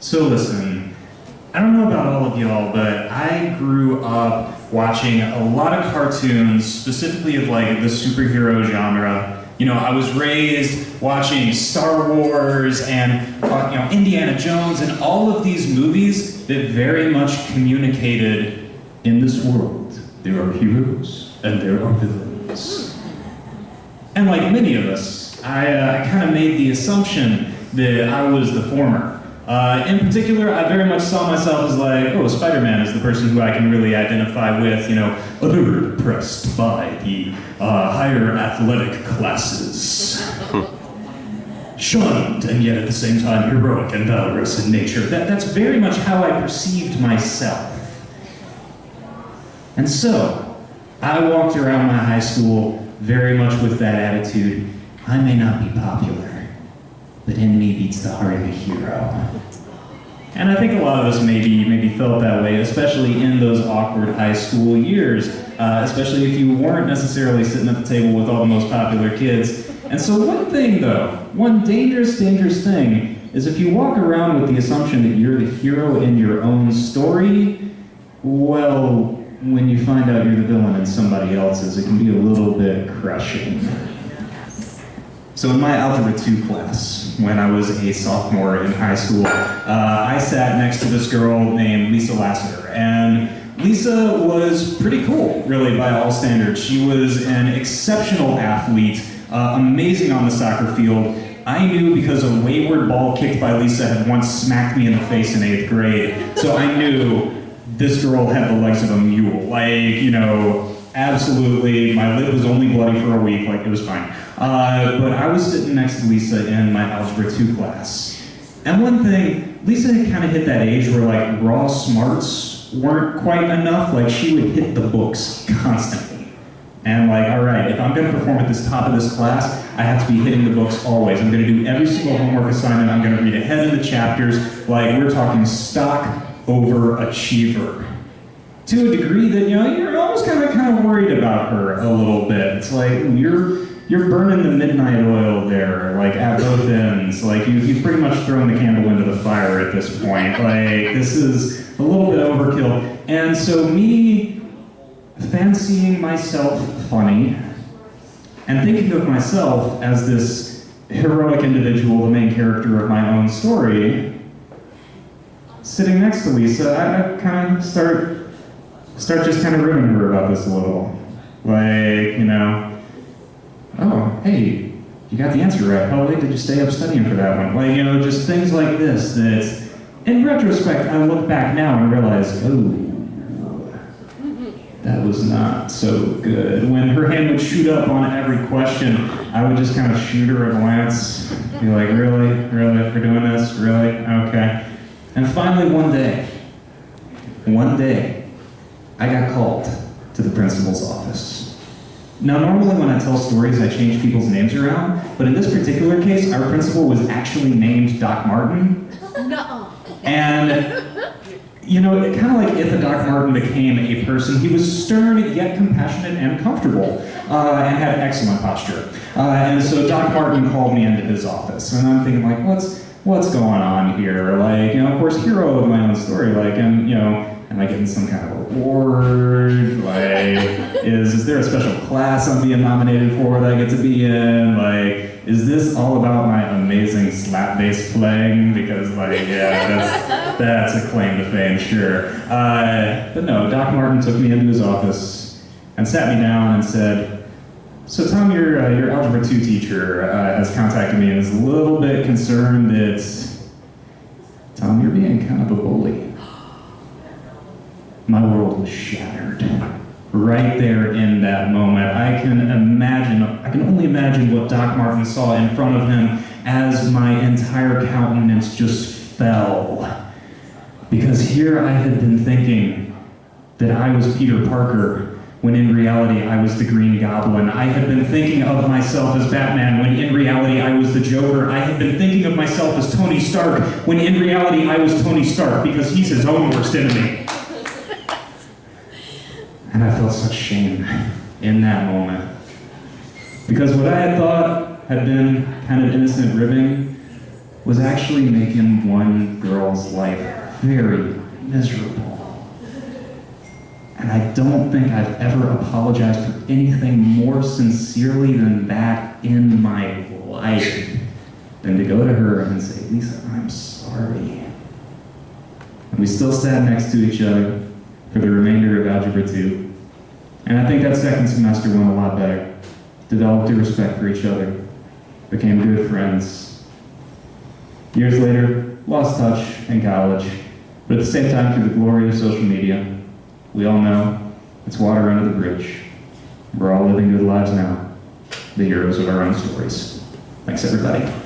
So listen, I don't know about all of y'all, but I grew up watching a lot of cartoons, specifically of like the superhero genre. You know, I was raised watching Star Wars and Indiana Jones and all of these movies that very much communicated in this world. There are heroes and there are villains. And like many of us, I kind of made the assumption that I was the former. In particular, I very much saw myself as like, oh, Spider-Man is the person who I can really identify with, you know, allured, oppressed by the higher athletic classes. Shunned, and yet at the same time heroic and valorous in nature. That's very much how I perceived myself. And so, I walked around my high school very much with that attitude. I may not be popular, but in me beats the heart of a hero. And I think a lot of us maybe felt that way, especially in those awkward high school years, especially if you weren't necessarily sitting at the table with all the most popular kids. And so one thing though, one dangerous thing, is if you walk around with the assumption that you're the hero in your own story, well, when you find out you're the villain in somebody else's, it can be a little bit crushing. So in my Algebra 2 class, when I was a sophomore in high school, I sat next to this girl named Lisa Lassiter, and Lisa was pretty cool, really, by all standards. She was an exceptional athlete, amazing on the soccer field. I knew because a wayward ball kicked by Lisa had once smacked me in the face in 8th grade, so I knew this girl had the legs of a mule. Like, you know, absolutely, my lip was only bloody for a week, like, it was fine. But I was sitting next to Lisa in my Algebra 2 class. And one thing, Lisa had kind of hit that age where like raw smarts weren't quite enough. Like she would hit the books constantly. And like, all right, if I'm gonna perform at this top of this class, I have to be hitting the books always. I'm gonna do every single homework assignment. I'm gonna read ahead of the chapters. Like we're talking stock overachiever. To a degree that, you know, you're almost kind of worried about her a little bit. It's like, you're burning the midnight oil there, like at both ends. Like you've pretty much thrown the candle into the fire at this point. Like this is a little bit overkill. And so me fancying myself funny and thinking of myself as this heroic individual, the main character of my own story, sitting next to Lisa, I kind of start just kind of ribbing her about this a little. Like, you know, oh, hey, you got the answer right. How late did you stay up studying for that one? Like, you know, just things like this that, in retrospect, I look back now and realize, oh, that was not so good. When her hand would shoot up on every question, I would just kind of shoot her a glance, be like, really? Really? We're doing this? Really? Okay. And finally, one day, I got called to the principal's office. Now, normally when I tell stories, I change people's names around, but in this particular case, our principal was actually named Doc Martin. No. And, you know, kind of like if a Doc Martin became a person, he was stern yet compassionate and comfortable, and had excellent posture. And so Doc Martin called me into his office, and I'm thinking like, what's going on here? Like, you know, of course, hero of my own story, like, and, you know, am I getting some kind of award? Like, is there a special class I'm being nominated for that I get to be in? Like, is this all about my amazing slap bass playing? Because, like, yeah, that's a claim to fame, sure. But no, Doc Martin took me into his office and sat me down and said, so Tom, your Algebra 2 teacher has contacted me and is a little bit concerned that, Tom, you're being kind of a bully. My world was shattered. Right there in that moment. I can only imagine what Doc Martin saw in front of him as my entire countenance just fell. Because here I had been thinking that I was Peter Parker, when in reality I was the Green Goblin. I had been thinking of myself as Batman, when in reality I was the Joker. I had been thinking of myself as Tony Stark, when in reality I was Tony Stark, because he's his own worst enemy. And I felt such shame in that moment. Because what I had thought had been kind of innocent ribbing was actually making one girl's life very miserable. And I don't think I've ever apologized for anything more sincerely than that in my life, than to go to her and say, Lisa, I'm sorry. And we still sat next to each other for the remainder of Algebra 2. And I think that second semester went a lot better. Developed a respect for each other, became good friends. Years later, lost touch in college, but at the same time, through the glory of social media, we all know it's water under the bridge. We're all living good lives now, the heroes of our own stories. Thanks, everybody.